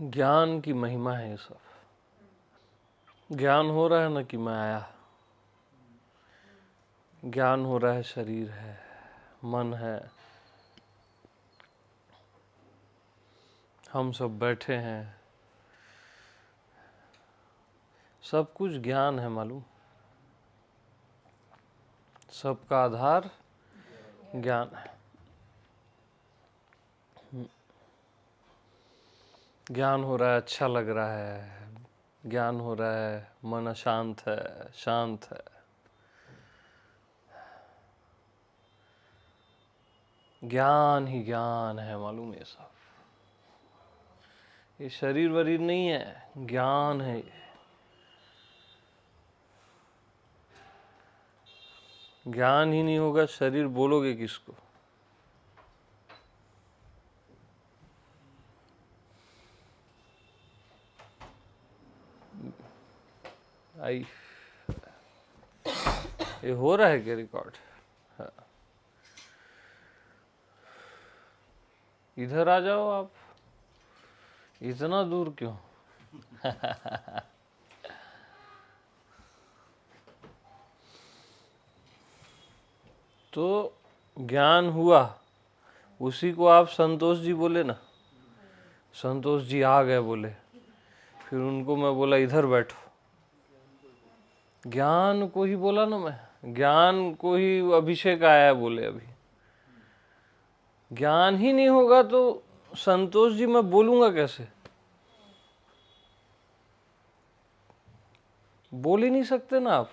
ज्ञान की महिमा है ये सब। ज्ञान हो रहा है ना कि मैं आया, ज्ञान हो रहा है, शरीर है, मन है, हम सब बैठे हैं, सब कुछ ज्ञान है। मालूम, सबका आधार ज्ञान है। ज्ञान हो रहा है, अच्छा लग रहा है, ज्ञान हो रहा है, मन अशांत है, शांत है। ज्ञान ही ज्ञान है। मालूम, ये सब, ये शरीर वरीर नहीं है, ज्ञान है। ज्ञान ही नहीं होगा, शरीर बोलोगे किसको? आई, ये हो रहा है क्या रिकॉर्ड? हाँ। इधर आ जाओ आप, इतना दूर क्यों? तो ज्ञान हुआ, उसी को आप संतोष जी बोले ना। संतोष जी आ गए बोले, फिर उनको मैं बोला इधर बैठो। ज्ञान को ही बोला ना मैं, ज्ञान को ही अभिषेक आया बोले। अभी ज्ञान ही नहीं होगा तो संतोष जी मैं बोलूंगा कैसे? बोल ही नहीं सकते ना आप।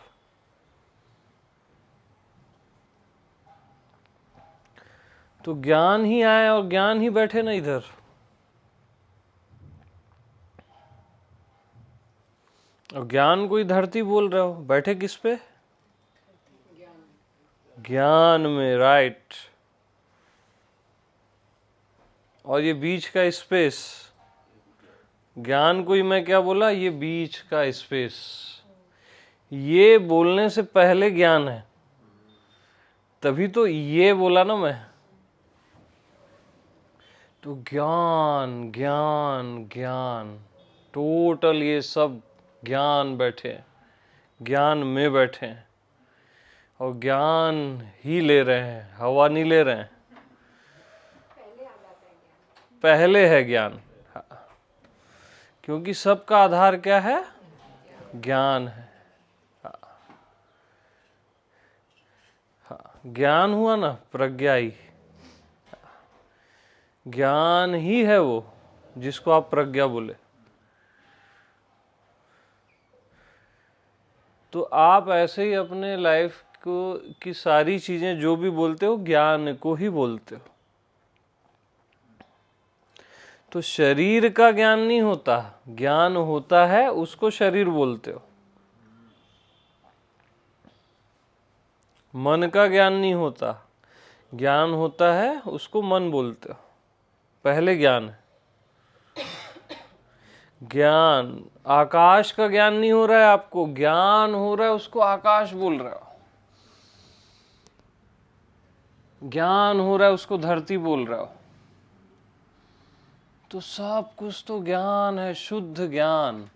तो ज्ञान ही आया और ज्ञान ही बैठे ना इधर। और ज्ञान को ही धरती बोल रहे हो, बैठे किस पे? ज्ञान में, राइट। और ये बीच का स्पेस, ज्ञान को ही मैं क्या बोला? ये बीच का स्पेस। ये बोलने से पहले ज्ञान है, तभी तो ये बोला ना मैं। तो ज्ञान ज्ञान ज्ञान, टोटल ये सब ज्ञान बैठे हैं, ज्ञान में बैठे हैं और ज्ञान ही ले रहे हैं, हवा नहीं ले रहे हैं। पहले है ज्ञान, क्योंकि सबका आधार क्या है? ज्ञान है। ज्ञान हुआ ना, प्रज्ञा ही। ज्ञान ही है वो जिसको आप प्रज्ञा बोले। तो आप ऐसे ही अपने लाइफ को की सारी चीजें जो भी बोलते हो, ज्ञान को ही बोलते हो। तो शरीर का ज्ञान नहीं होता, ज्ञान होता है, उसको शरीर बोलते हो। मन का ज्ञान नहीं होता, ज्ञान होता है, उसको मन बोलते हो। पहले ज्ञान है। ज्ञान, आकाश का ज्ञान नहीं हो रहा है आपको, ज्ञान हो रहा है, उसको आकाश बोल रहे हो। ज्ञान हो रहा है, उसको धरती बोल रहे हो। तो सब कुछ तो ज्ञान है, शुद्ध ज्ञान।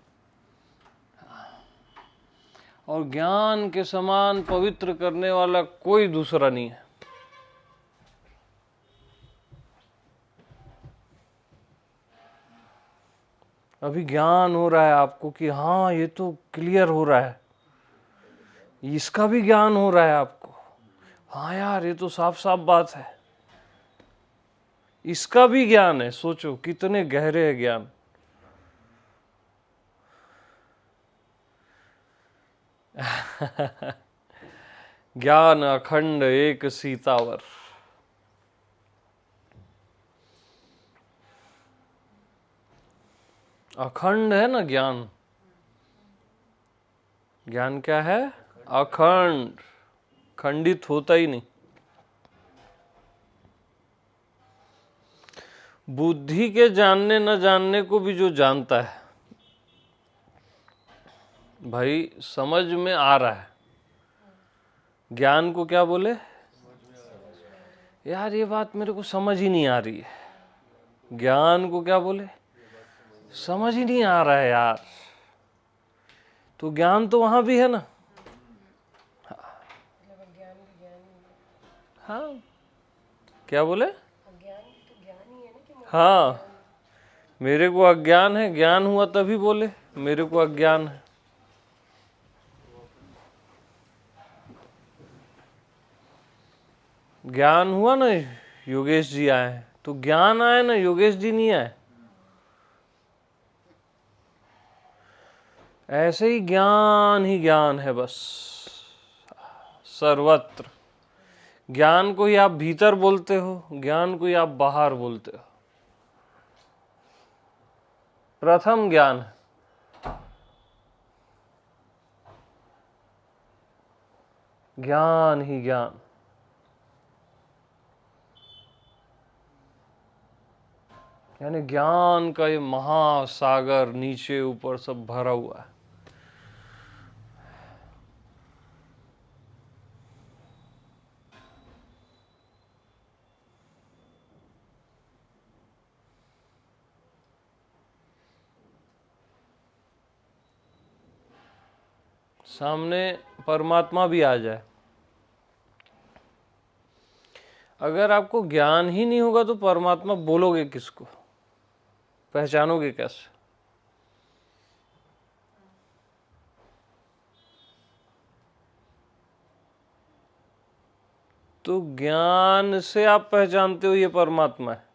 और ज्ञान के समान पवित्र करने वाला कोई दूसरा नहीं है। अभी ज्ञान हो रहा है आपको कि हाँ ये तो क्लियर हो रहा है, इसका भी ज्ञान हो रहा है आपको। हाँ यार, ये तो साफ साफ बात है, इसका भी ज्ञान है। सोचो कितने गहरे है ज्ञान। ज्ञान अखंड एक सीतावर। अखंड है ना ज्ञान। ज्ञान क्या है? अखंड, खंडित होता ही नहीं। बुद्धि के जानने न जानने को भी जो जानता है, भाई समझ में आ रहा है, ज्ञान को क्या बोले? यार ये बात मेरे को समझ ही नहीं आ रही है। ज्ञान को क्या बोले? समझ ही नहीं आ रहा है यार। तो ज्ञान तो वहां भी है ना। हाँ, क्या बोले? हाँ, मेरे को अज्ञान है, ज्ञान हुआ तभी बोले मेरे को अज्ञान है। ज्ञान हुआ ना, योगेश जी आए, तो ज्ञान आए ना, योगेश जी नहीं आए। ऐसे ही ज्ञान है बस, सर्वत्र। ज्ञान को ही आप भीतर बोलते हो, ज्ञान को ही आप बाहर बोलते हो। प्रथम ज्ञान है, ज्ञान ही ज्ञान। यानी ज्ञान का ये महासागर नीचे ऊपर सब भरा हुआ है। सामने परमात्मा भी आ जाए, अगर आपको ज्ञान ही नहीं होगा तो परमात्मा बोलोगे किसको, पहचानोगे कैसे? तो ज्ञान से आप पहचानते हो ये परमात्मा है।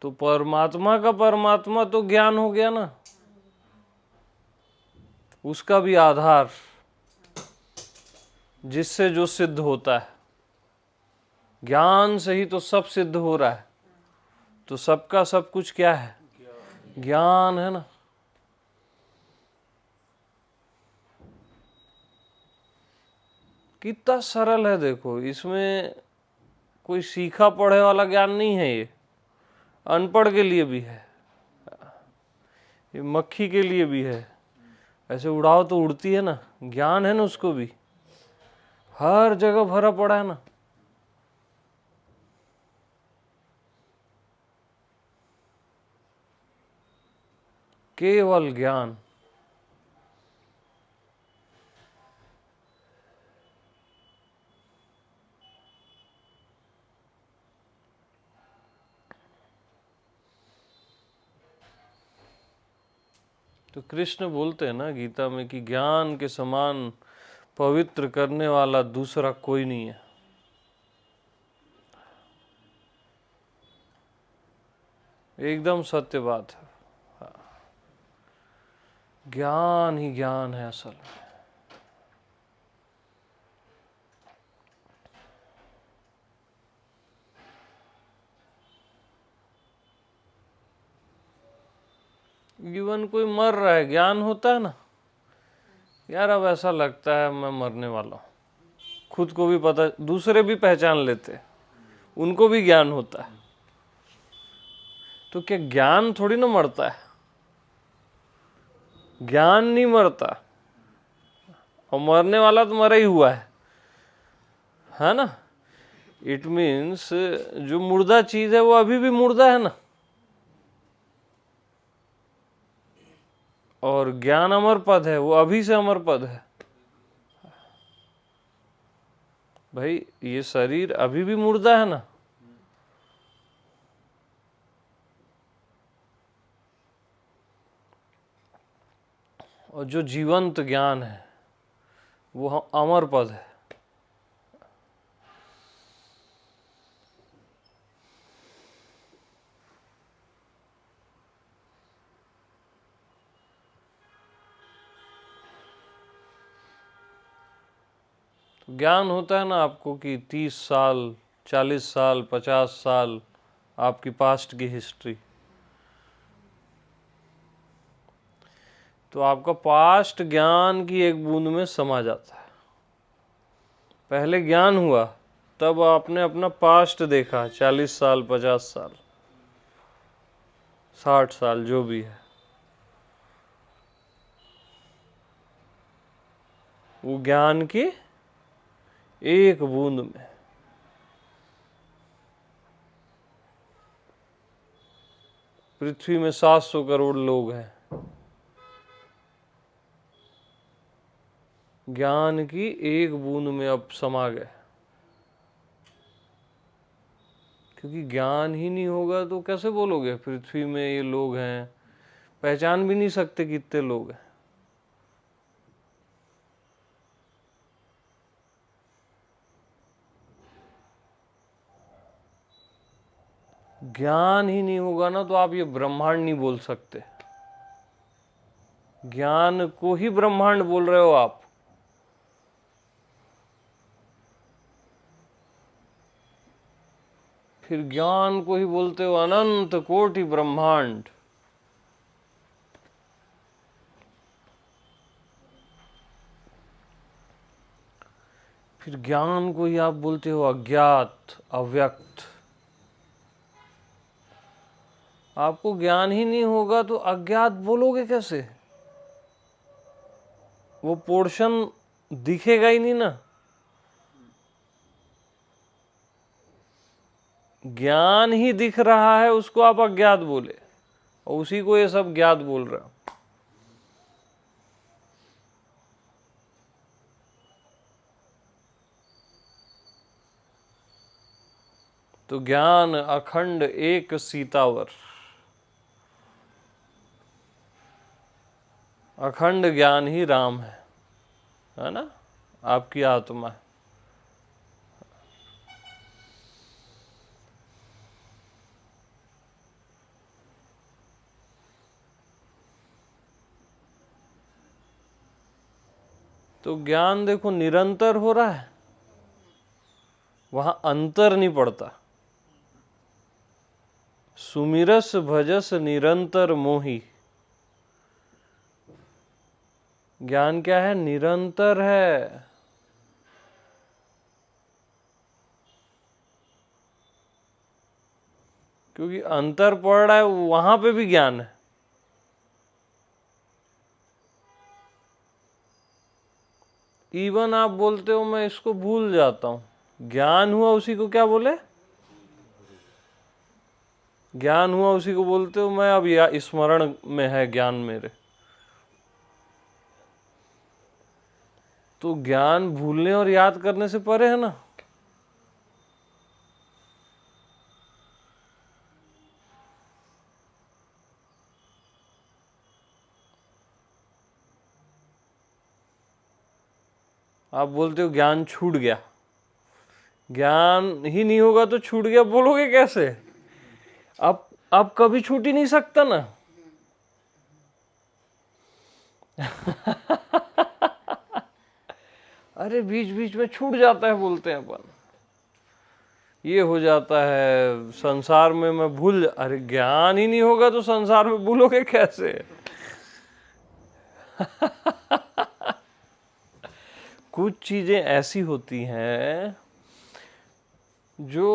तो परमात्मा का परमात्मा तो ज्ञान हो गया ना, उसका भी आधार जिससे जो सिद्ध होता है। ज्ञान से ही तो सब सिद्ध हो रहा है, तो सबका सब कुछ क्या है? ज्ञान है ना। कितना सरल है देखो, इसमें कोई सीखा पढ़े वाला ज्ञान नहीं है। ये अनपढ़ के लिए भी है, ये मक्खी के लिए भी है। ऐसे उड़ाओ तो उड़ती है ना, ज्ञान है ना उसको भी, हर जगह भरा पड़ा है ना। केवल ज्ञान। तो कृष्ण बोलते हैं ना गीता में कि ज्ञान के समान पवित्र करने वाला दूसरा कोई नहीं है। एकदम सत्य बात है। ज्ञान ही ज्ञान है असल में। जीवन कोई मर रहा है, ज्ञान होता है ना, यार अब ऐसा लगता है मैं मरने वाला हूं। खुद को भी पता, दूसरे भी पहचान लेते, उनको भी ज्ञान होता है। तो क्या ज्ञान थोड़ी ना मरता है? ज्ञान नहीं मरता, और मरने वाला तो मरा ही हुआ है ना। इट मीन्स जो मुर्दा चीज है वो अभी भी मुर्दा है ना। और ज्ञान अमर पद है, वो अभी से अमर पद है। भाई ये शरीर अभी भी मुर्दा है ना। और जो जीवंत ज्ञान है वो अमर पद है। तो ज्ञान होता है ना आपको कि 30 साल, 40 साल, 50 साल आपकी पास्ट की हिस्ट्री, तो आपका पास्ट ज्ञान की एक बूंद में समा जाता है। पहले ज्ञान हुआ तब आपने अपना पास्ट देखा, 40 साल, 50 साल, 60 साल, जो भी है, वो ज्ञान की एक बूंद में। पृथ्वी में 700 करोड़ लोग हैं। ज्ञान की एक बूंद में अब समा गए। क्योंकि ज्ञान ही नहीं होगा तो कैसे बोलोगे पृथ्वी में ये लोग हैं, पहचान भी नहीं सकते कितने लोग हैं। ज्ञान ही नहीं होगा ना तो आप ये ब्रह्मांड नहीं बोल सकते। ज्ञान को ही ब्रह्मांड बोल रहे हो आप। फिर ज्ञान को ही बोलते हो अनंत कोटि ब्रह्मांड। फिर ज्ञान को ही आप बोलते हो अज्ञात, अव्यक्त। आपको ज्ञान ही नहीं होगा तो अज्ञात बोलोगे कैसे? वो पोर्शन दिखेगा ही नहीं ना। ज्ञान ही दिख रहा है, उसको आप अज्ञात बोले और उसी को ये सब ज्ञात बोल रहे हो। तो ज्ञान अखंड एक सीतावर, अखंड ज्ञान ही राम है ना, आपकी आत्मा है। तो ज्ञान देखो निरंतर हो रहा है, वहां अंतर नहीं पड़ता। सुमिरस भजस निरंतर मोही। ज्ञान क्या है? निरंतर है। क्योंकि अंतर पड़ रहा है, वहां पे भी ज्ञान है। इवन आप बोलते हो मैं इसको भूल जाता हूं, ज्ञान हुआ उसी को क्या बोले? ज्ञान हुआ उसी को बोलते हो मैं अब स्मरण में है ज्ञान मेरे। तो ज्ञान भूलने और याद करने से परे है ना। आप बोलते हो ज्ञान छूट गया, ज्ञान ही नहीं होगा तो छूट गया बोलोगे कैसे? अब कभी छूट ही नहीं सकता ना। अरे बीच बीच में छूट जाता है बोलते हैं अपन, ये हो जाता है संसार में मैं भूल। अरे ज्ञान ही नहीं होगा तो संसार में भूलोगे कैसे? कुछ चीजें ऐसी होती हैं जो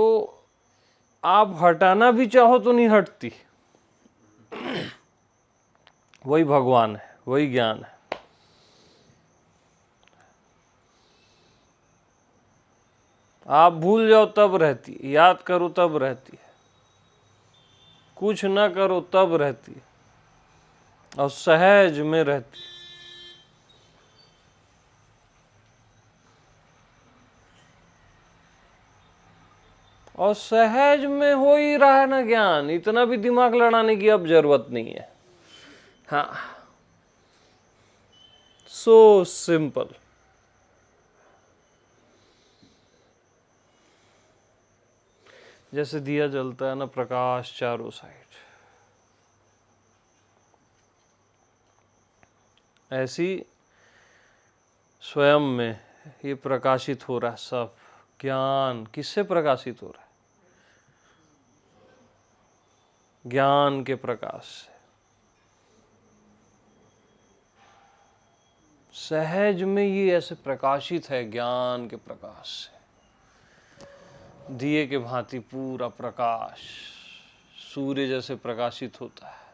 आप हटाना भी चाहो तो नहीं हटती। वही भगवान है, वही ज्ञान है। आप भूल जाओ तब रहती है, याद करो तब रहती है, कुछ ना करो तब रहती है, और सहज में रहती है। और सहज में हो ही रहा है ना ज्ञान, इतना भी दिमाग लड़ाने की अब जरूरत नहीं है। हाँ, सो सिंपल। जैसे दिया जलता है ना, प्रकाश चारों साइड, ऐसी स्वयं में ये प्रकाशित हो रहा है सब। ज्ञान किससे प्रकाशित हो रहा है? ज्ञान के प्रकाश से। सहज में ये ऐसे प्रकाशित है ज्ञान के प्रकाश से। दिए के भांति पूरा प्रकाश सूर्य जैसे प्रकाशित होता है।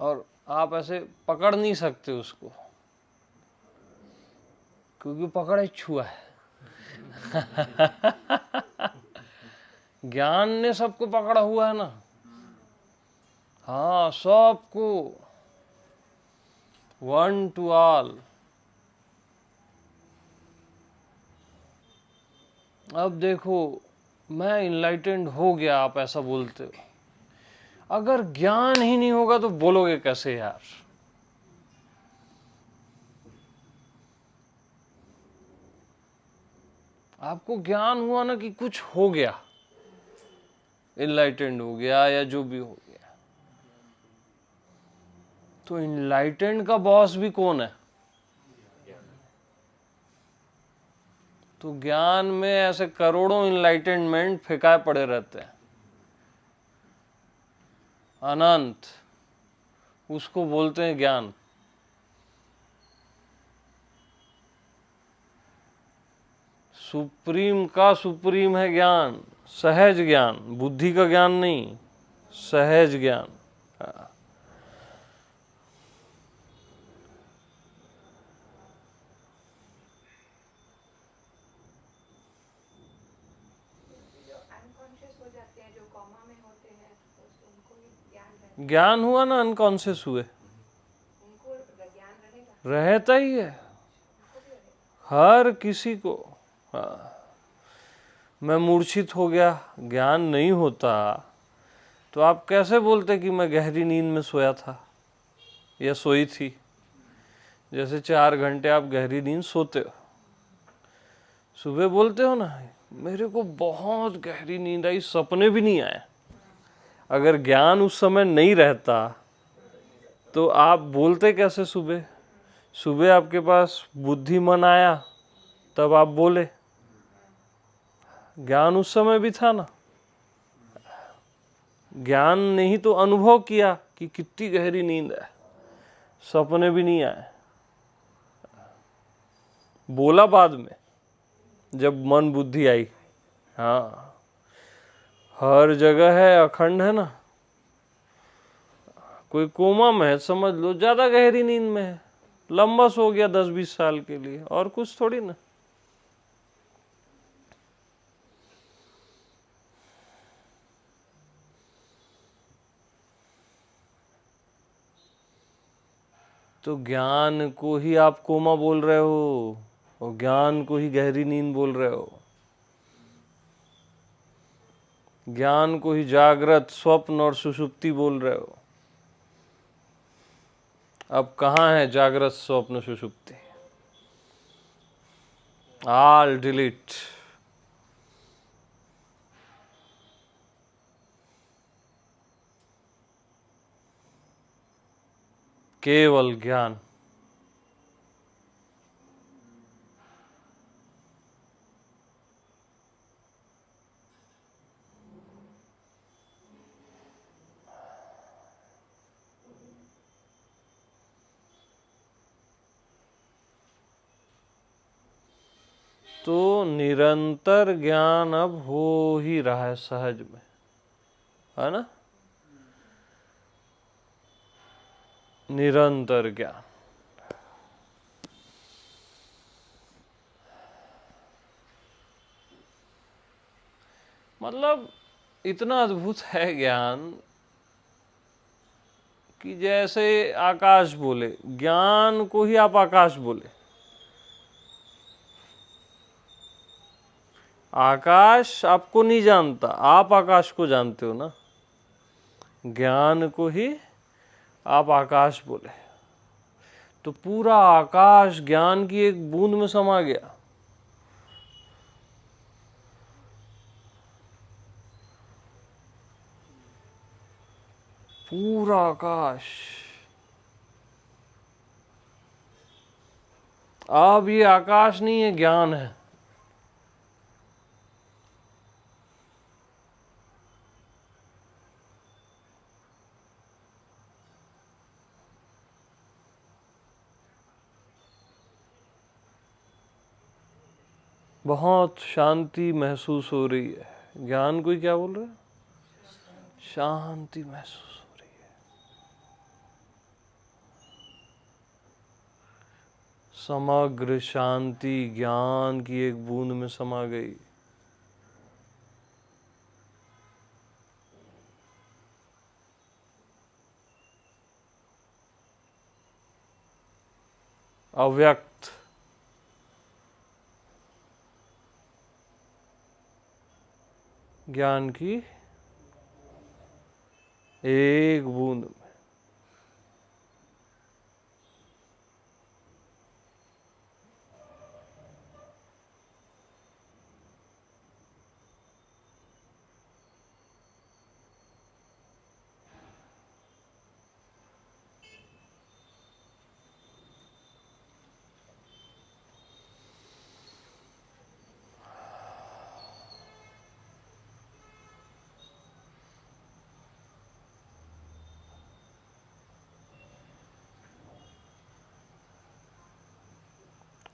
और आप ऐसे पकड़ नहीं सकते उसको, क्योंकि पकड़े छुआ है। ज्ञान ने सबको पकड़ा हुआ है ना। हाँ, सबको, वन टू ऑल। अब देखो, मैं इनलाइटेंड हो गया, आप ऐसा बोलते हो। अगर ज्ञान ही नहीं होगा तो बोलोगे कैसे यार? आपको ज्ञान हुआ ना कि कुछ हो गया, इनलाइटेंड हो गया या जो भी हो गया, तो इनलाइटेंड का बॉस भी कौन है? तो ज्ञान में ऐसे करोड़ों इनलाइटेनमेंट फेंकाए पड़े रहते हैं, अनंत, उसको बोलते हैं ज्ञान। सुप्रीम का सुप्रीम है ज्ञान, सहज ज्ञान, बुद्धि का ज्ञान नहीं, सहज ज्ञान। ज्ञान हुआ ना, अनकॉन्शियस हुए, रहता ही है हर किसी को। हाँ, मैं मूर्छित हो गया, ज्ञान नहीं होता तो आप कैसे बोलते कि मैं गहरी नींद में सोया था या सोई थी? जैसे 4 घंटे आप गहरी नींद सोते हो, सुबह बोलते हो ना मेरे को बहुत गहरी नींद आई, सपने भी नहीं आए। अगर ज्ञान उस समय नहीं रहता तो आप बोलते कैसे सुबह? सुबह आपके पास बुद्धि मन आया तब आप बोले, ज्ञान उस समय भी था ना। ज्ञान ने ही तो अनुभव किया कि कितनी गहरी नींद है, सपने भी नहीं आए, बोला बाद में जब मन बुद्धि आई। हाँ, हर जगह है, अखंड है ना। कोई कोमा में है समझ लो, ज्यादा गहरी नींद में है, लंबा सो गया 10-20 साल के लिए, और कुछ थोड़ी ना। तो ज्ञान को ही आप कोमा बोल रहे हो और ज्ञान को ही गहरी नींद बोल रहे हो। ज्ञान को ही जागृत, स्वप्न और सुषुप्ति बोल रहे हो। अब कहाँ है जागृत, स्वप्न, सुषुप्ति? All delete. केवल ज्ञान। तो निरंतर ज्ञान अब हो ही रहा है सहज में, है ना? निरंतर ज्ञान। मतलब इतना अद्भुत है ज्ञान कि जैसे आकाश बोले, ज्ञान को ही आप आकाश बोले। आकाश आपको नहीं जानता, आप आकाश को जानते हो ना। ज्ञान को ही आप आकाश बोले तो पूरा आकाश ज्ञान की एक बूंद में समा गया। पूरा आकाश। अब ये आकाश नहीं है, ज्ञान है। बहुत शांति महसूस हो रही है। ज्ञान को ही क्या बोल रहे हैं? शांति महसूस हो रही है। समग्र शांति ज्ञान की एक बूंद में समा गई। अव्यक्त ज्ञान की एक बूंद में।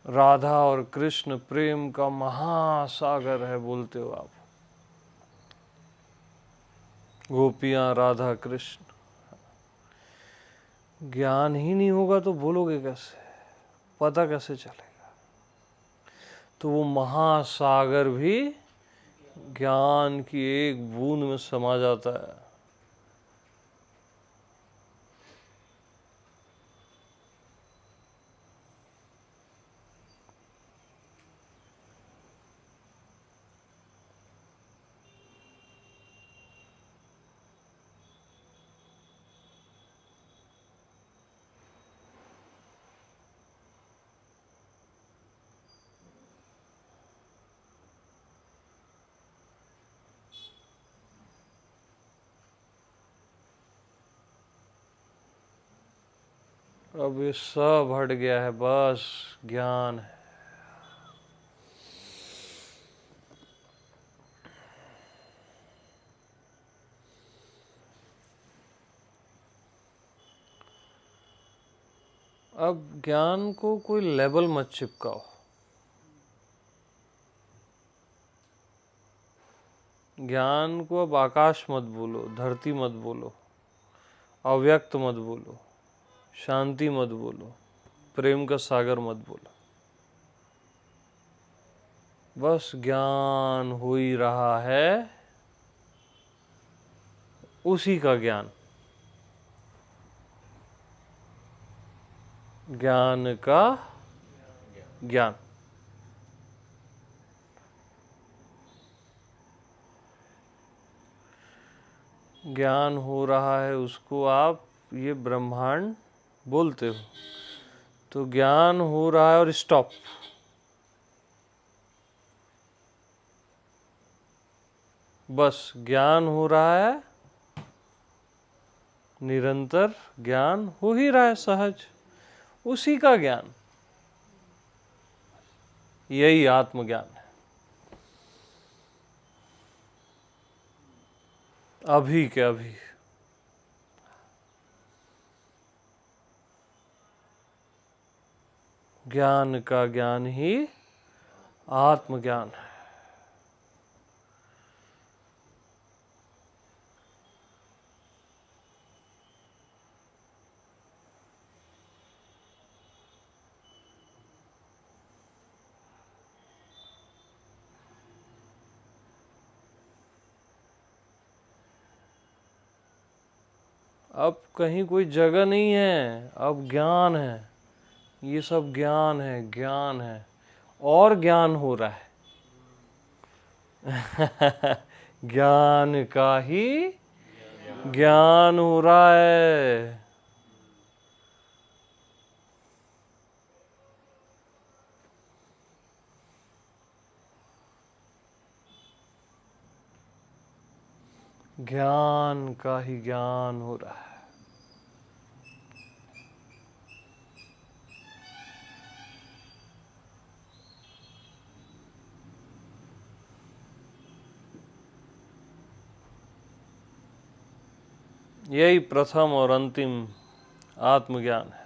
राधा और कृष्ण प्रेम का महासागर है बोलते हो आप। गोपियां राधा कृष्ण। ज्ञान ही नहीं होगा तो बोलोगे कैसे, पता कैसे चलेगा? तो वो महासागर भी ज्ञान की एक बूंद में समा जाता है। अब ये सब हट गया है, बस ज्ञान है। अब ज्ञान को कोई लेबल मत चिपकाओ। ज्ञान को अब आकाश मत बोलो, धरती मत बोलो, अव्यक्त मत बोलो, शांति मत बोलो, प्रेम का सागर मत बोलो। बस ज्ञान हो ही रहा है, उसी का ज्ञान। ज्ञान का ज्ञान। ज्ञान हो रहा है, उसको आप ये ब्रह्मांड बोलते हो। तो ज्ञान हो रहा है और स्टॉप। बस ज्ञान हो रहा है, निरंतर ज्ञान हो ही रहा है, सहज, उसी का ज्ञान। यही आत्मज्ञान है। अभी के अभी। ज्ञान का ज्ञान ही आत्मज्ञान है। अब कहीं कोई जगह नहीं है, अब ज्ञान है। ये सब ज्ञान है, ज्ञान है, और ज्ञान हो रहा है। ज्ञान का ही ज्ञान हो रहा है। ज्ञान का ही ज्ञान हो रहा है। यही प्रथम और अंतिम आत्मज्ञान है।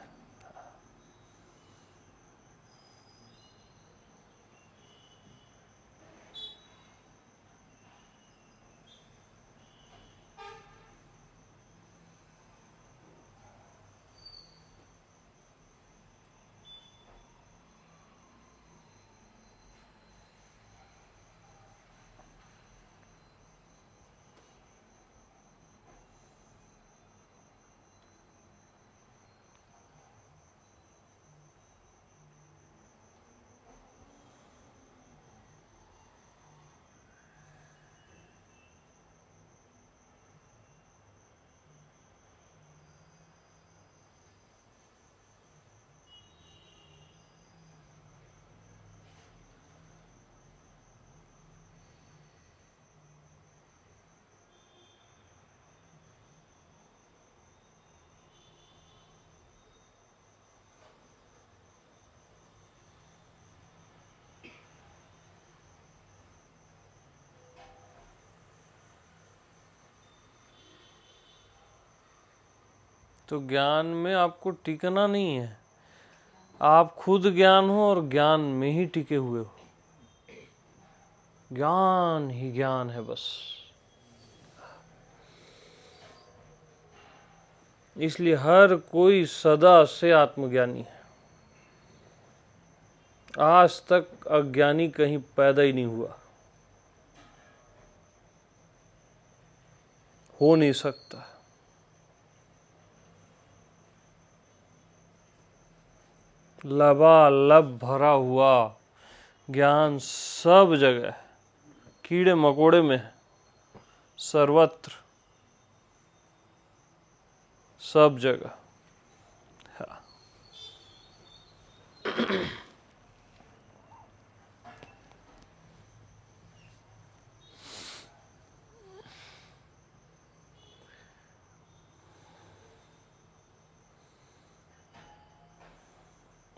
तो ज्ञान में आपको टिकना नहीं है, आप खुद ज्ञान हो और ज्ञान में ही टिके हुए हो। ज्ञान ही ज्ञान है बस। इसलिए हर कोई सदा से आत्मज्ञानी है। आज तक अज्ञानी कहीं पैदा ही नहीं हुआ, हो नहीं सकता। लबालब भरा हुआ ज्ञान सब जगह है, कीड़े मकोड़े में है, सर्वत्र, सब जगह। हाँ।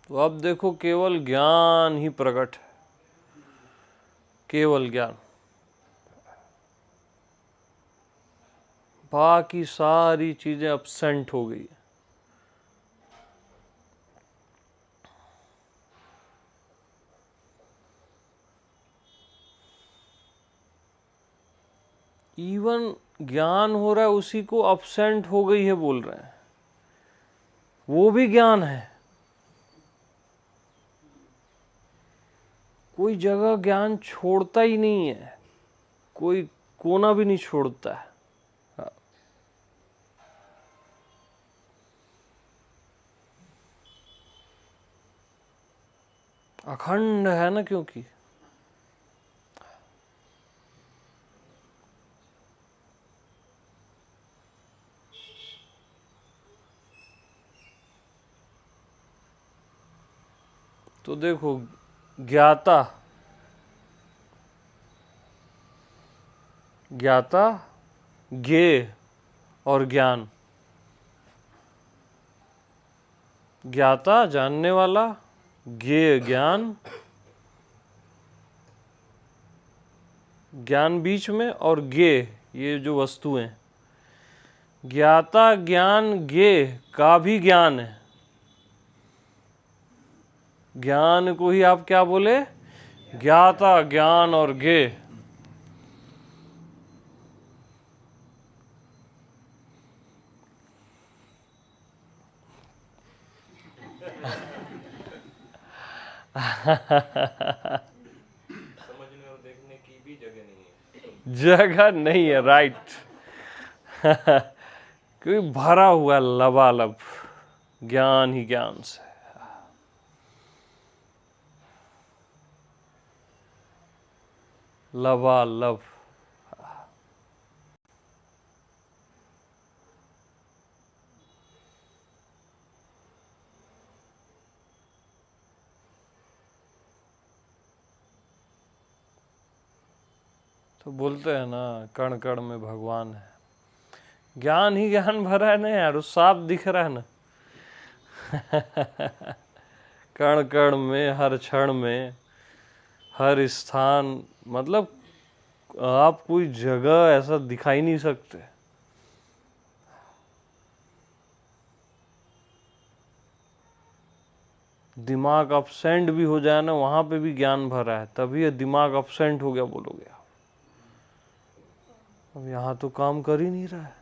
तो अब देखो, केवल ज्ञान ही प्रकट है, केवल ज्ञान। बाकी सारी चीजें अपसेंट हो गई। इवन ज्ञान हो रहा है उसी को अपसेंट हो गई है बोल रहे हैं, वो भी ज्ञान है। कोई जगह ज्ञान छोड़ता ही नहीं है, कोई कोना भी नहीं छोड़ता है। हाँ। अखंड है ना, क्योंकि तो देखो, ज्ञाता ज्ञाता ज्ञेय और ज्ञान। ज्ञाता जानने वाला, ज्ञेय ज्ञान, ज्ञान बीच में, और ज्ञेय ये जो वस्तुएं। ज्ञाता ज्ञान ज्ञेय का भी ज्ञान है। ज्ञान को ही आप क्या बोले, ज्ञाता ज्ञान और ज्ञेय। समझने और देखने की भी जगह नहीं है। जगह नहीं है, राइट। क्योंकि भरा हुआ लबालब ज्ञान ही ज्ञान से। लबालब। तो बोलते हैं ना, कण कण में भगवान है। ज्ञान ही ज्ञान भरा है ना यार, वो साफ दिख रहा है ना। कण कण में, हर क्षण में, हर स्थान, मतलब आप कोई जगह ऐसा दिखाई नहीं सकते। दिमाग अपसेंट भी हो जाए ना, वहां पे भी ज्ञान भरा है, तभी ये दिमाग अपसेंट हो गया बोलोगे। अब यहाँ तो काम कर ही नहीं रहा है।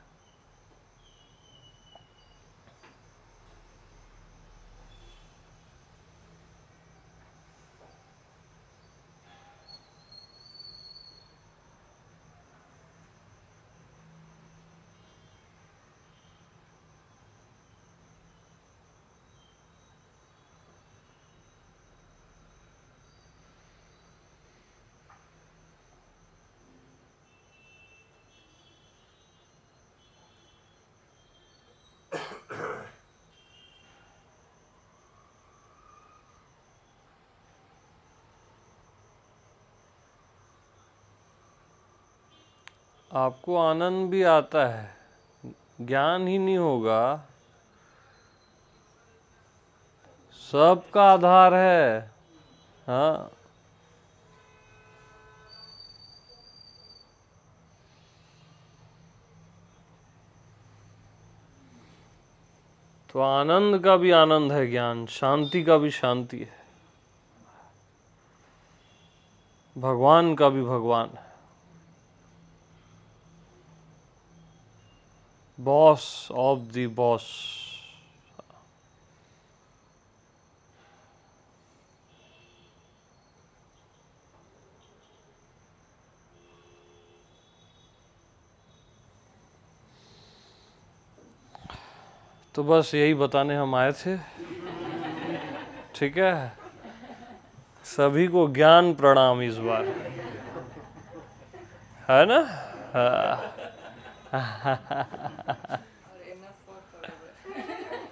आपको आनंद भी आता है, ज्ञान ही नहीं होगा। सबका आधार है। हाँ। तो आनंद का भी आनंद है ज्ञान, शांति का भी शांति है, भगवान का भी भगवान है, बॉस ऑफ द बॉस। तो बस यही बताने हम आए थे। ठीक है, सभी को ज्ञान प्रणाम इस बार, है ना?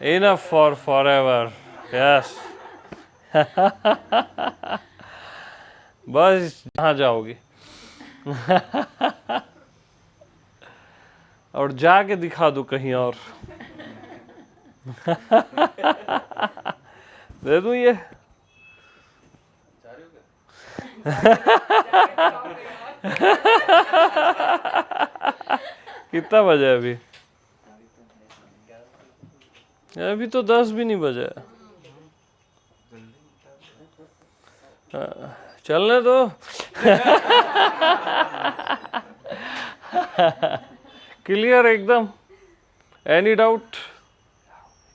Enough for forever, yes. बस जहाँ जाओगे और जाके दिखा दो कहीं और। दे दूं ये? कितना बजा है अभी? अभी तो 10 भी नहीं बजा। चलने दो। क्लियर एकदम? Any doubt?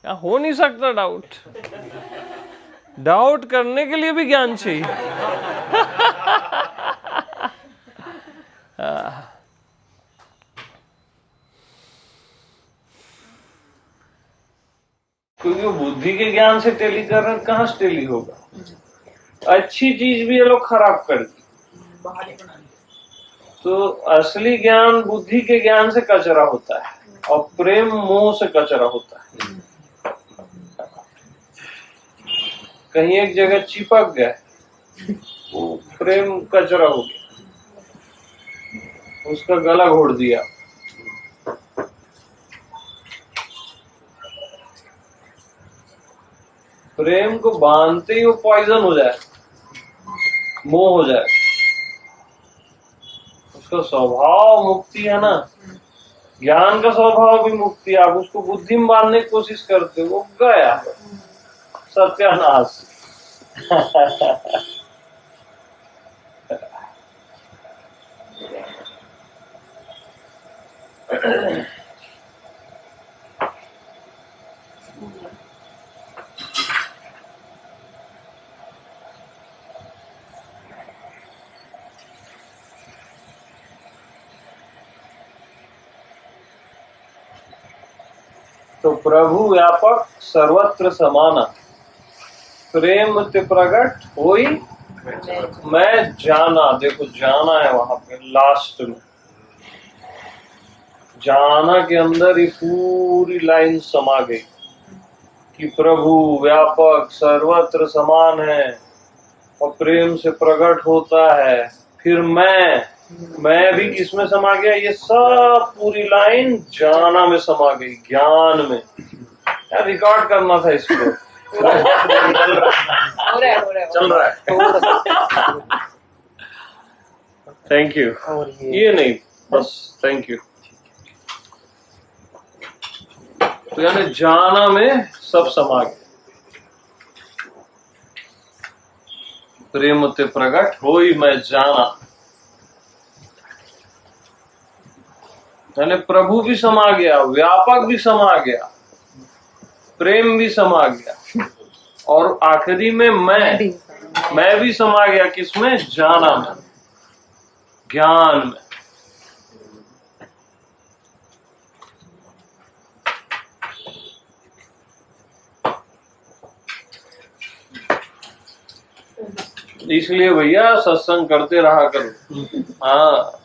या हो नहीं सकता डाउट? डाउट करने के लिए भी ज्ञान चाहिए। क्योंकि वो बुद्धि के ज्ञान से टेली कर रहे हैं, कहाँ से टेली होगा? अच्छी चीज भी ये लोग खराब कर दी। तो असली ज्ञान बुद्धि के ज्ञान से कचरा होता है और प्रेम मोह से कचरा होता है। कहीं एक जगह चिपक गए, वो प्रेम कचरा हो गया, उसका गला घोट दिया। प्रेम को बांधते ही वो पॉइजन हो जाए, मोह हो जाए। उसका स्वभाव मुक्ति है ना, ज्ञान का स्वभाव भी मुक्ति। आप उसको बुद्धि में बांधने की कोशिश करते हो, वो गया सत्यानाश। तो प्रभु व्यापक सर्वत्र समाना, प्रेम ते प्रगट होई मैं जाना। देखो जाना है वहां पे लास्ट में, जाना के अंदर ही पूरी लाइन समा गई कि प्रभु व्यापक सर्वत्र समान है और प्रेम से प्रकट होता है। फिर मैं भी किसमें समा गया? ये सब पूरी लाइन जाना में समा गई, ज्ञान में। यार रिकॉर्ड करना था इसको। चल रहा है। Thank you. ये नहीं, बस थैंक यू। तो यानी जाना में सब समा गया, प्रेम ते प्रगट होई मैं जाना। यानी प्रभु भी समा गया, व्यापक भी समा गया, प्रेम भी समा गया, और आखिरी में मैं भी समा गया। किसमें? जाना में, ज्ञान में। इसलिए भैया सत्संग करते रहा करो। हाँ,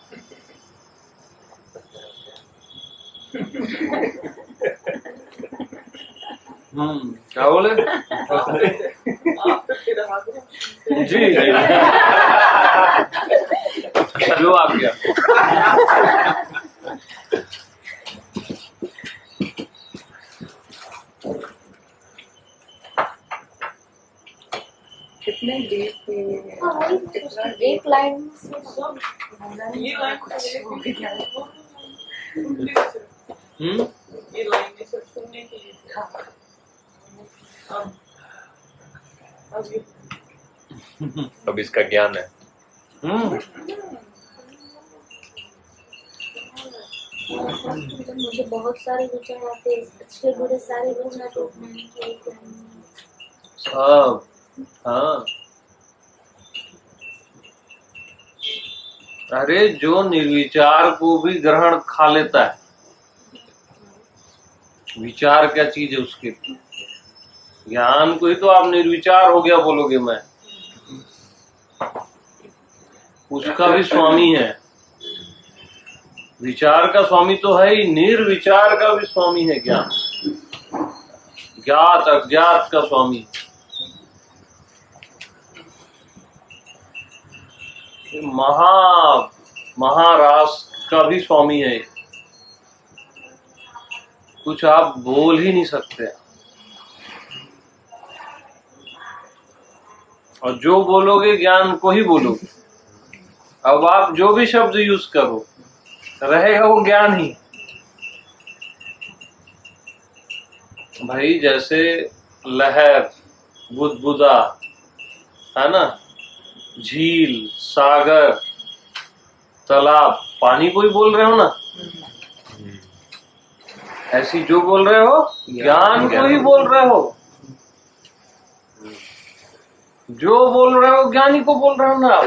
क्या बोले? जी जी, जो आ गया। कितने डीप एक लाइन ये लाइन ये लाइन में सब सुनने के लिए था। अब इसका ज्ञान है। मुझे बहुत सारे विचार आते हैं, अच्छे बुरे सारे विचार सब। हाँ, अरे जो निर्विचार को भी ग्रहण खा लेता है, विचार क्या चीज है उसके, ज्ञान को ही तो आप निर्विचार हो गया बोलोगे, मैं उसका भी स्वामी है। विचार का स्वामी तो है ही, निर्विचार का भी स्वामी है ज्ञान, ज्ञात अज्ञात का स्वामी। महारास का भी स्वामी है, कुछ आप बोल ही नहीं सकते। और जो बोलोगे ज्ञान को ही बोलोगे। अब आप जो भी शब्द यूज करो रहेगा वो ज्ञान ही। भाई जैसे लहर, बुदबुदा, है ना, झील, सागर, तालाब, पानी को ही बोल रहे हो ना, ऐसी जो बोल रहे हो ज्ञान को ही बोल रहे हो। जो बोल रहे हो ज्ञानी को बोल रहे हो ना आप।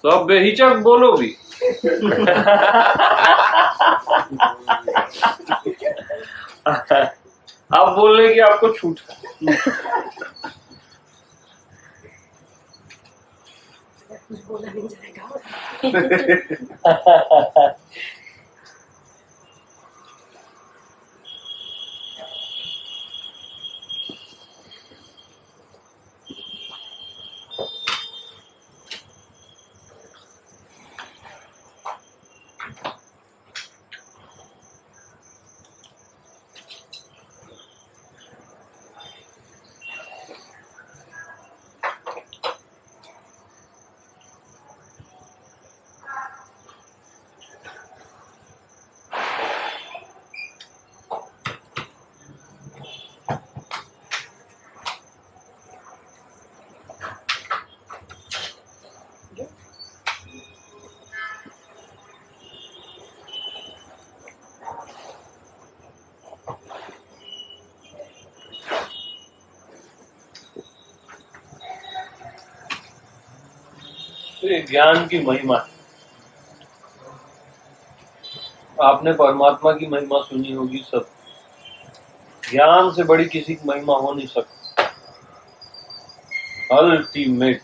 तो अब बेहिचक बोलो भी। आप बोलने की आपको छूट है। कुछ बोला नहीं जाएगा। तो ये ज्ञान की महिमा है। आपने परमात्मा की महिमा सुनी होगी सब, ज्ञान से बड़ी किसी की महिमा हो नहीं सकती। अल्टीमेट।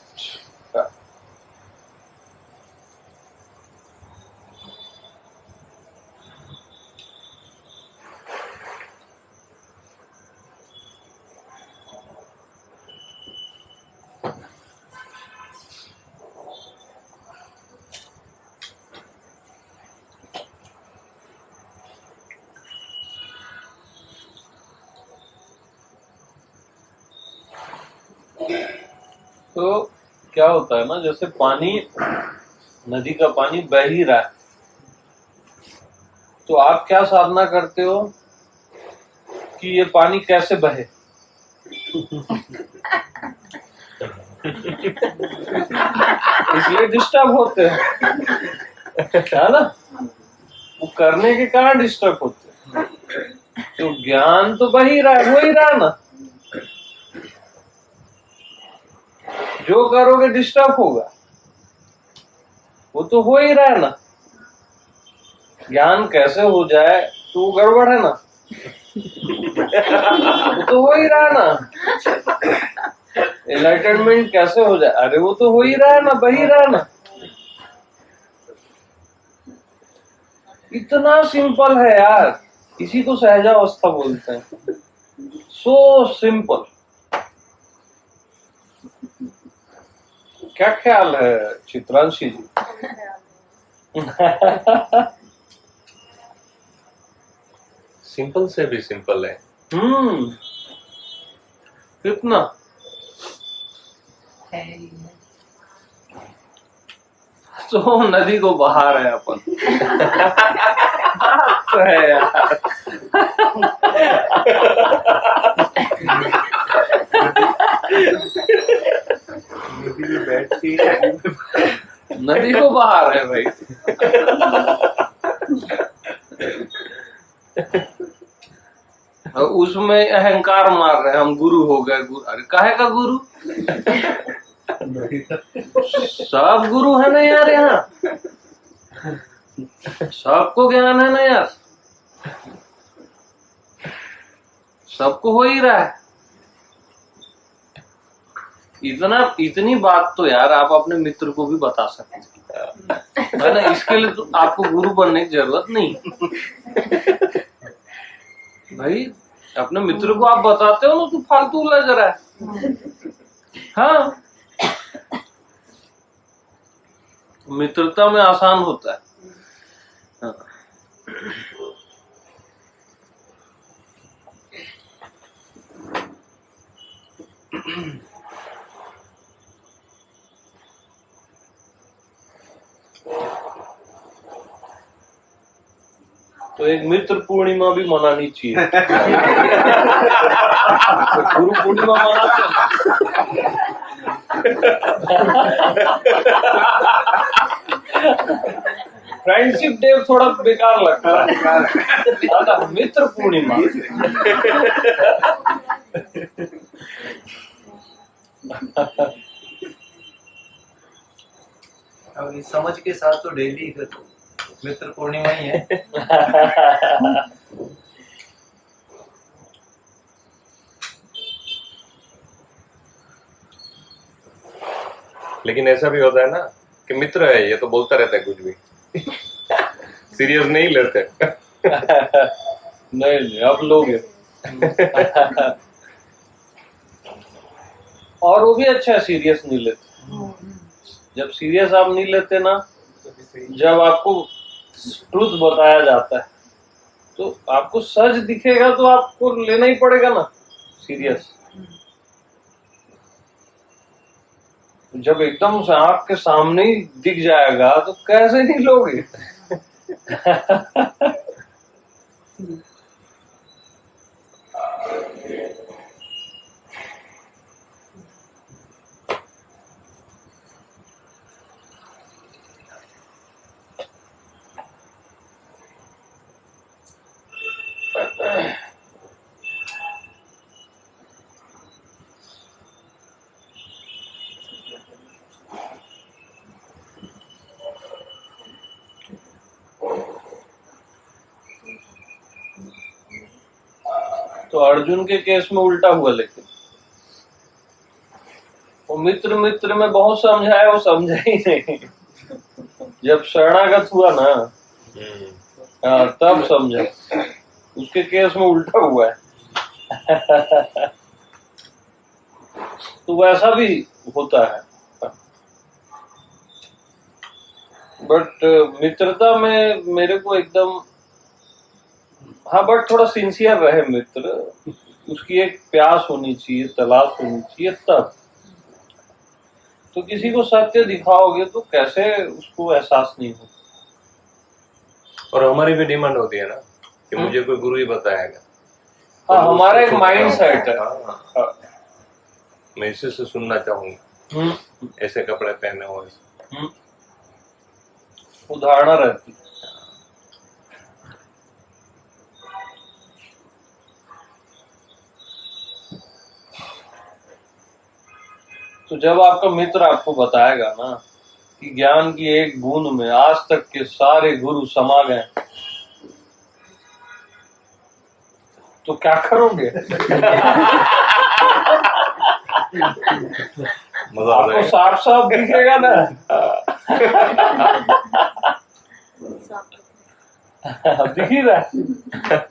तो क्या होता है ना, जैसे पानी, नदी का पानी बह ही रहा है, तो आप क्या साधना करते हो कि ये पानी कैसे बहे। इसलिए डिस्टर्ब होते हैं, है ना, वो करने के कारण डिस्टर्ब होते हैं। तो ज्ञान तो बह ही रहा है, हो ही रहा है ना, जो करोगे डिस्टर्ब होगा, वो तो हो ही रहा है ना। ज्ञान कैसे हो जाए तो वो गड़बड़ है ना, वो तो हो ही रहा है ना। एनलाइटनमेंट कैसे हो जाए, अरे वो तो हो ही रहा है ना, बह ही रहा है ना। इतना सिंपल है यार, इसी को सहजावस्था बोलते हैं। So simple. क्या ख्याल है चित्रांशी जी? सिंपल से भी सिंपल है। कितना तो नदी को बहा रहे हैं अपन। बात है यार। नदी में बैठती नदी को बाहर है भाई। और उसमें अहंकार मार रहे हैं, हम गुरु हो गए। अरे काहे का गुरु? सब गुरु है ना यार, यहाँ सबको ज्ञान है ना यार, सबको हो ही रहा है। इतनी बात तो यार आप अपने मित्र को भी बता सकते है ना। इसके लिए तो आपको गुरु बनने की जरूरत नहीं भाई। अपने मित्र को आप बताते हो ना, तू फालतू लग रहा है। हाँ, मित्रता में आसान होता है। हाँ। तो एक मित्र पूर्णिमा भी मनानी चाहिए। तो गुरु पूर्णिमा मनाते हैं। फ्रेंडशिप डे थोड़ा बेकार लगता है, मित्र पूर्णिमा। अब इस समझ के साथ तो डेली मित्र पूर्णिमा ही है। लेकिन ऐसा भी होता है ना कि मित्र है, ये तो बोलता रहता है कुछ भी, सीरियस नहीं लेते। नहीं अब लोग और वो भी अच्छा है, सीरियस नहीं लेते। जब सीरियस आप नहीं लेते ना, जब आपको ट्रूथ बताया जाता है तो आपको सच दिखेगा तो आपको लेना ही पड़ेगा ना सीरियस। जब एकदम से आंख के सामने ही दिख जाएगा तो कैसे नहीं लोगे। तो अर्जुन के केस में उल्टा हुआ, लेकिन वो मित्र मित्र में बहुत समझाया, वो समझा ही नहीं। जब शरणागत हुआ ना, तब समझा। उसके केस में उल्टा हुआ है। तो वैसा भी होता है। बट मित्रता में मेरे को एकदम, हाँ, बट थोड़ा सिंसियर रहे मित्र, उसकी एक प्यास होनी चाहिए, तलाश होनी चाहिए, तब तो किसी को सत्य दिखाओगे तो कैसे उसको एहसास नहीं हो। और हमारी भी डिमांड होती है ना कि मुझे कोई गुरु ही बताएगा। हाँ, हमारा एक माइंड सेट है। हाँ, मैं इसी से सुनना चाहूंगा, ऐसे कपड़े पहने हो, उदाहरण रहती। तो जब आपका मित्र आपको बताएगा ना कि ज्ञान की एक बूंद में आज तक के सारे गुरु समा गए, तो क्या करोगे? मजा आ आपको साफ साफ दिखेगा ना। दिख ही रहा है।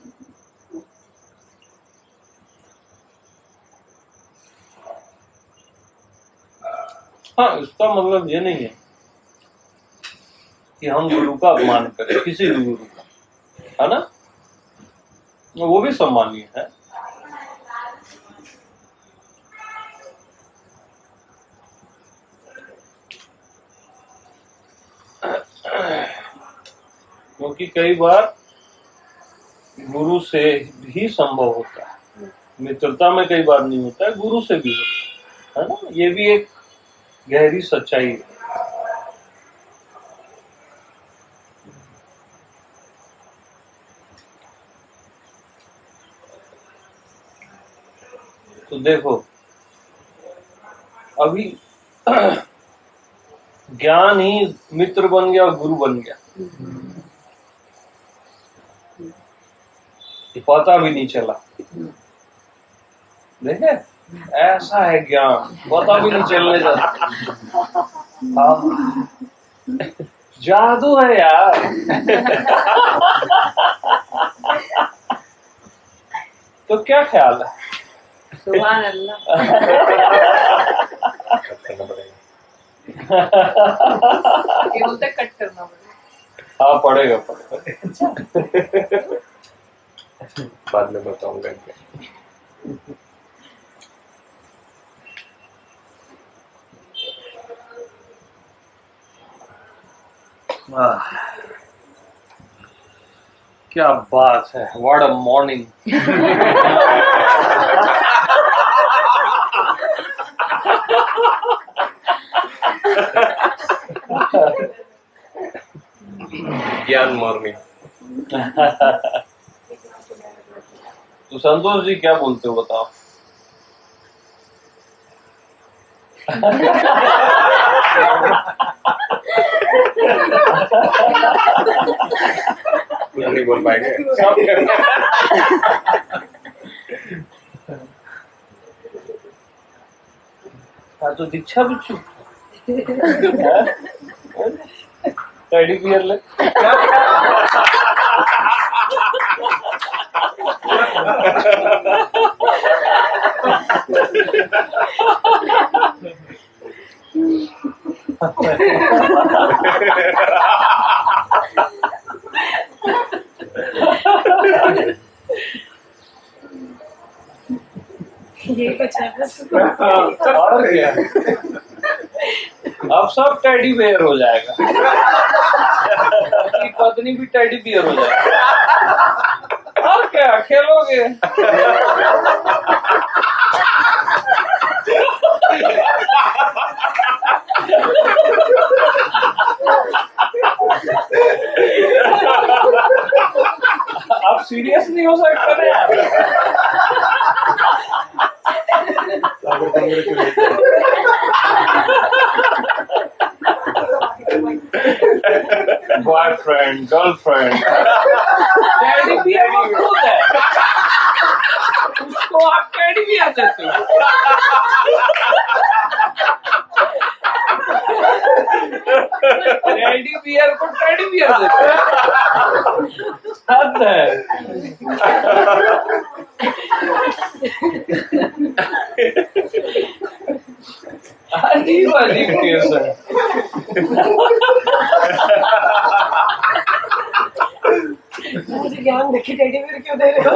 हाँ, इसका मतलब ये नहीं है कि हम गुरु का अपमान करें, किसी भी गुरु का, है ना, वो भी सम्मानीय है। क्योंकि कई बार गुरु से ही संभव होता है, मित्रता में कई बार नहीं होता है, गुरु से भी होता है ना। ये भी एक गहरी सच्चाई है। तो देखो अभी ज्ञान ही मित्र बन गया और गुरु बन गया, ये पता भी नहीं चला। देखे ऐसा है ज्ञान, पता भी नहीं चलने जाता। हाँ, जादू है यार। तो क्या ख्याल है? सुभान अल्लाह। करना पड़ेगा। ये बोलते हैं कट करना पड़ेगा। हाँ पड़ेगा पड़ेगा। बाद में बताऊंगा क्या। क्या बात है, व्हाट अ मॉर्निंग। ज्ञान मॉर्निंग। तो संतोष जी क्या बोलते हो बताओ? कुछ नहीं बोल पाएंगे। हाँ तो दीक्षा बिच्छू टेडी बियर ले। ये कुछ है बस। और क्या, अब सब टेडी बियर हो जाएगा। आपकी पत्नी भी टेडी बियर हो जाएगा। और क्या खेलोगे? आप सीरियस नहीं हो सकते ना यार। बॉयफ्रेंड गर्लफ्रेंड टेडी बियर मौजूद है, उसको आप टेडी बियर देते हो। टेडी बियर को टेडी बियर देते हो, हद है। अजीब अजीब केस है। मुझे ज्ञान देखे टेडी बियर क्यों दे रहे हो?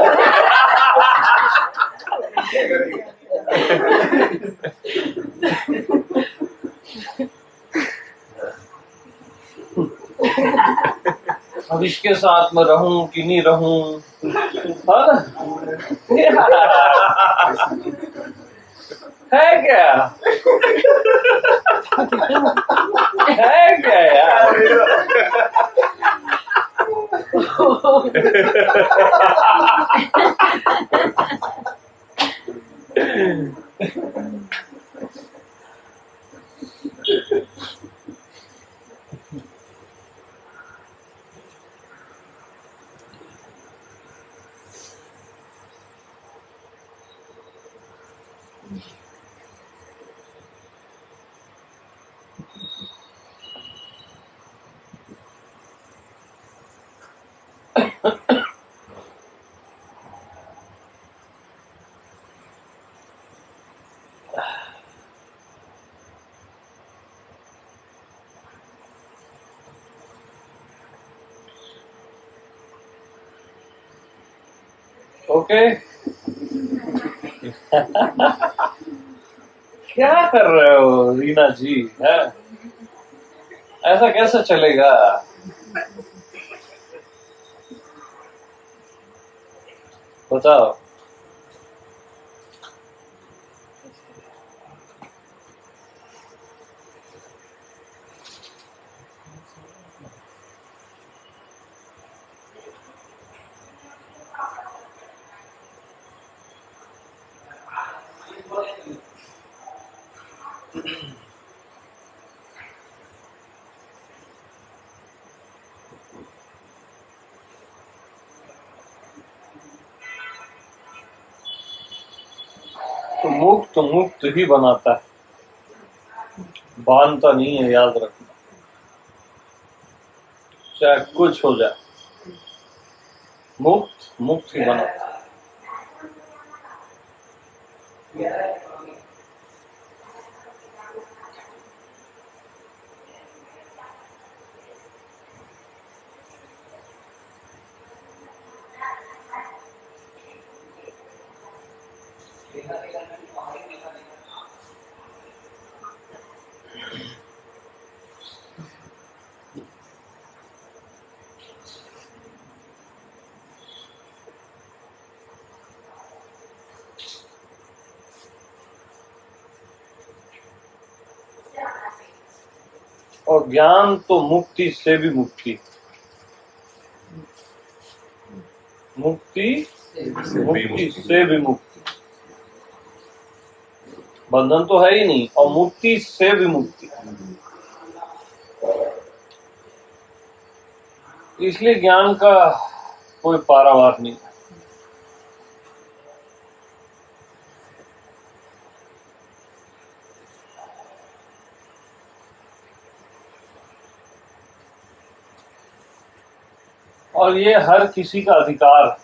अब इसके साथ में रहूं कि नहीं रहूं, है क्या? है क्या यार? ओके क्या कर रहे हो रीना जी, है ऐसा कैसे चलेगा? बताओ। तो मुक्त मुक्त ही बनाता है, बांधता नहीं है, याद रखना। चाहे कुछ हो जाए, मुक्त मुक्त ही बनाता है। और ज्ञान तो मुक्ति से भी मुक्ति, मुक्ति मुक्ति से भी मुक्ति। बंधन तो है ही नहीं, और मुक्ति से भी मुक्ति। इसलिए ज्ञान का कोई पारावार नहीं। और ये हर किसी का अधिकार है।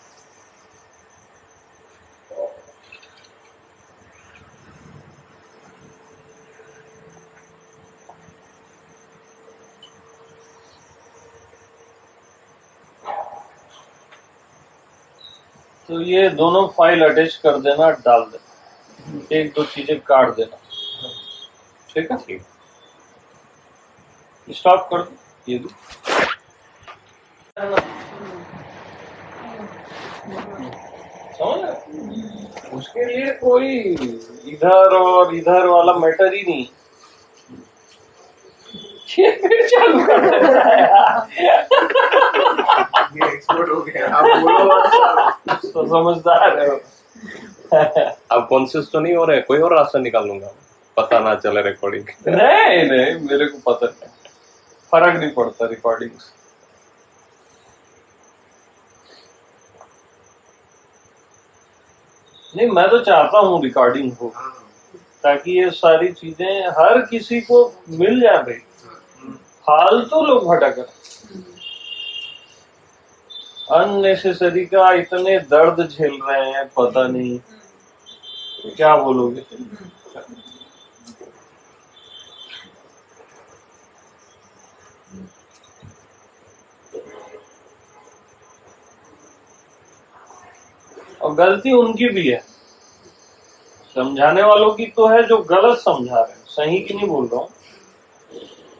तो ये दोनों फाइल अटैच कर देना, डाल देना, एक दो चीजें काट देना, ठीक है? ठीक। स्टॉप कर दो ये भी। समझ रहे? उसके लिए कोई इधर और इधर वाला मैटर ही नहीं। ये फिर चालू कर देता है यार। ये एक्सपोर्ट हो गया, आप बोलो। तो समझदार है। अब कॉन्शियस तो नहीं हो रहे, कोई और रास्ता निकाल लूंगा, पता ना चले रिकॉर्डिंग। नहीं नहीं, मेरे को पता नहीं, फर्क नहीं पड़ता रिकॉर्डिंग से। नहीं, मैं तो चाहता हूँ रिकॉर्डिंग हो, ताकि ये सारी चीजें हर किसी को मिल जाए भाई। फालतू लोग भटक रहे, अननेसेसरी का इतने दर्द झेल रहे हैं, पता नहीं क्या बोलोगे। और गलती उनकी भी है, समझाने वालों की तो है जो गलत समझा रहे हैं, सही की नहीं बोल रहा हूँ।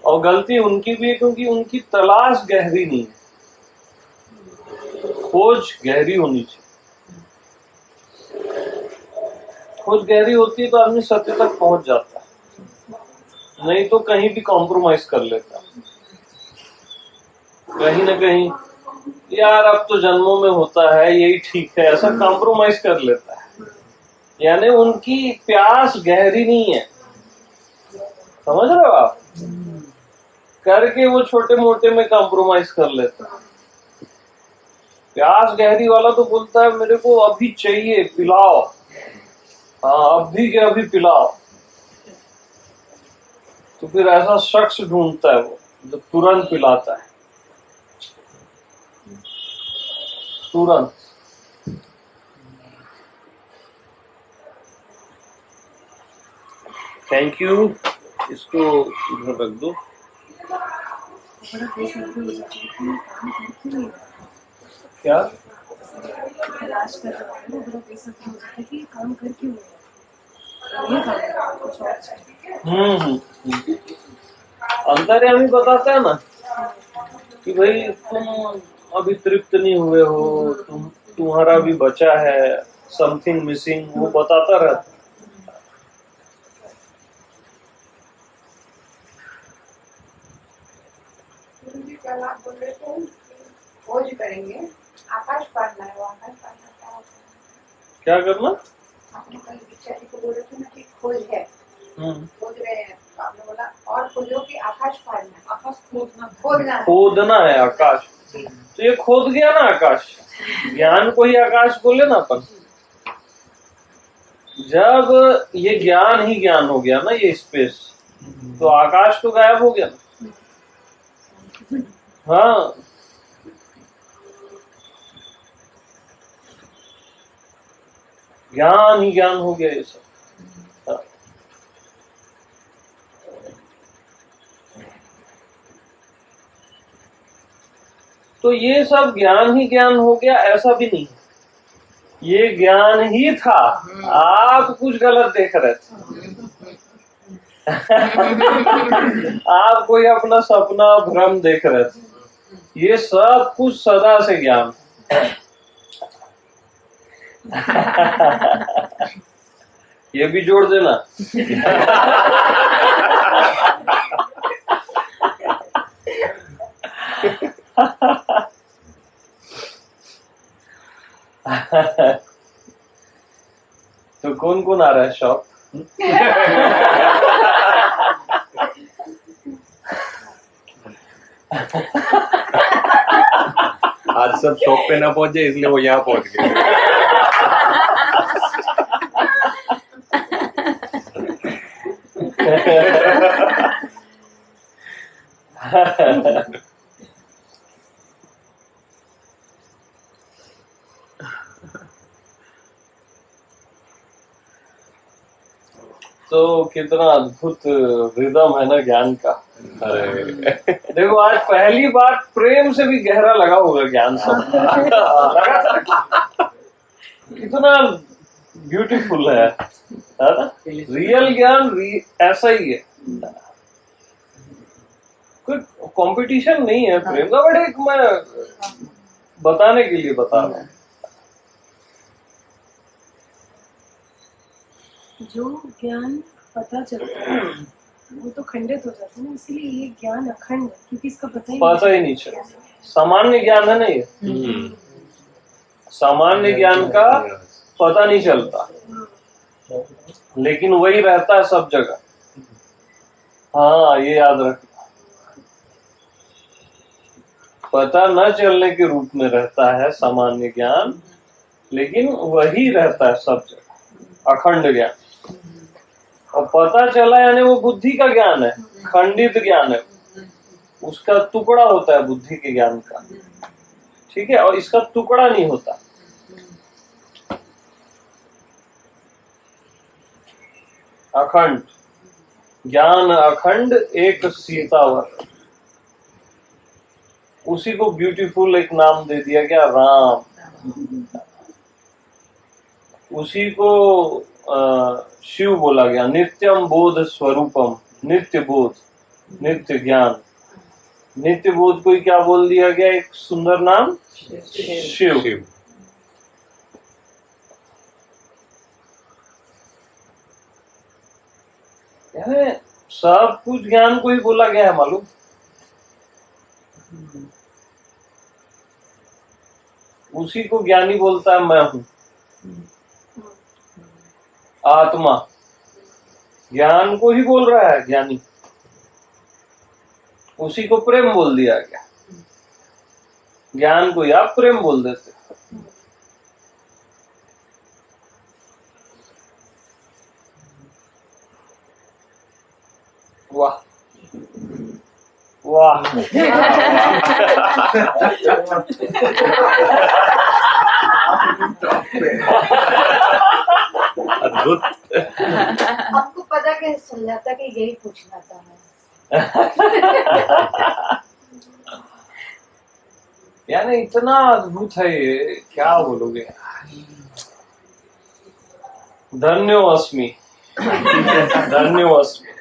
और गलती उनकी भी है क्योंकि उनकी तलाश गहरी नहीं है, खोज गहरी होनी चाहिए। खोज गहरी होती है तो आदमी सत्य तक पहुंच जाता है, नहीं तो कहीं भी कॉम्प्रोमाइज कर लेता है। कहीं ना कहीं यार अब तो जन्मों में होता है, यही ठीक है, ऐसा कॉम्प्रोमाइज कर लेता है। यानी उनकी प्यास गहरी नहीं है, समझ रहे हो आप? करके वो छोटे मोटे में कॉम्प्रोमाइज कर लेता है। प्यास गहरी वाला तो बोलता है मेरे को अभी चाहिए, पिलाओ, हाँ अभी के अभी पिलाओ। तो फिर ऐसा शख्स ढूंढता है वो जो तुरंत पिलाता है, तुरंत। थैंक यू, इसको इधर रख दो। बड़ा बेसब्री हो जाती है कि काम करके नहीं क्या तलाश कर रहा है ना, बड़ा बेसब्री हो जाता है कि काम करके नहीं करना, कुछ और चाहिए। अंतर्यामी बताता है ना कि भाई तुम अभी तृप्त नहीं हुए हो, तुम तुम्हारा भी बचा है, समथिंग मिसिंग, वो बताता रहता। कल आप बोल रहे थे खोज करेंगे, आकाश पाड़ना है, वो आकाश पाड़ना क्या होता है? क्या करना? आपने कल बिचारी को बोल रहे थे ना कि खोज है, खोज रहे हैं, तो आपने बोला और खोजो कि आकाश पाड़ना है, आकाश खोदना है। खोदना है आकाश, तो ये खोद गया ना आकाश। ज्ञान को ही आकाश बोले ना अपन। जब ये ज्ञान ही ज्ञान हो गया ना, ये स्पेस, तो आकाश तो गायब हो गया ना। हाँ, ज्ञान ही ज्ञान हो गया ये सब। हाँ। तो ये सब ज्ञान ही ज्ञान हो गया ऐसा भी नहीं, ये ज्ञान ही था, आप कुछ गलत देख रहे थे। आप कोई अपना सपना भ्रम देख रहे थे। ये सब कुछ सदा से ज्ञान। ये भी जोड़ देना। तो कौन कौन आ रहा है शॉप? आज सब शॉप पे ना पहुंचे इसलिए वो यहाँ पहुंच गए। तो कितना अद्भुत रिदम है ना ज्ञान का। अरे देखो आज पहली बार प्रेम से भी गहरा लगा होगा ज्ञान सब। लगा था? कितना ब्यूटीफुल है ना? रियल ज्ञान ऐसा ही है, कोई कंपटीशन नहीं है प्रेम का, बट एक मैं बताने के लिए बता रहा हूँ। जो ज्ञान पता चलता है वो तो खंडित हो जाता है ना, इसीलिए ये ज्ञान अखंड है, क्योंकि इसका पता ही नहीं चलता। सामान्य ज्ञान है ना ये, सामान्य ज्ञान का पता नहीं चलता, लेकिन वही रहता है सब जगह। हाँ, ये याद रखना, पता न चलने के रूप में रहता है सामान्य ज्ञान, लेकिन वही रहता है सब जगह, अखंड ज्ञान। और पता चला यानी वो बुद्धि का ज्ञान है, खंडित ज्ञान है, उसका टुकड़ा होता है बुद्धि के ज्ञान का, ठीक है, और इसका टुकड़ा नहीं होता। अखंड ज्ञान, अखंड एक सीतावर, उसी को ब्यूटीफुल एक नाम दे दिया गया, राम। उसी को शिव बोला गया, नित्यम बोध स्वरूपम, नित्य बोध, नित्य ज्ञान। नित्य बोध को क्या बोल दिया गया, एक सुंदर नाम, शिव। यानी सब कुछ ज्ञान को ही बोला गया है, मालूम। उसी को ज्ञानी बोलता है मैं हूं, आत्मा। ज्ञान को ही बोल रहा है ज्ञानी, उसी को प्रेम बोल दिया गया। ज्ञान को ही आप प्रेम बोल देते। वाह वाह। अद्भुत। आपको पता कैसे चल जाता कि यही पूछना था मैं? यानी इतना अद्भुत है ये, क्या बोलोगे। धन्योस्मि, धन्योस्मि।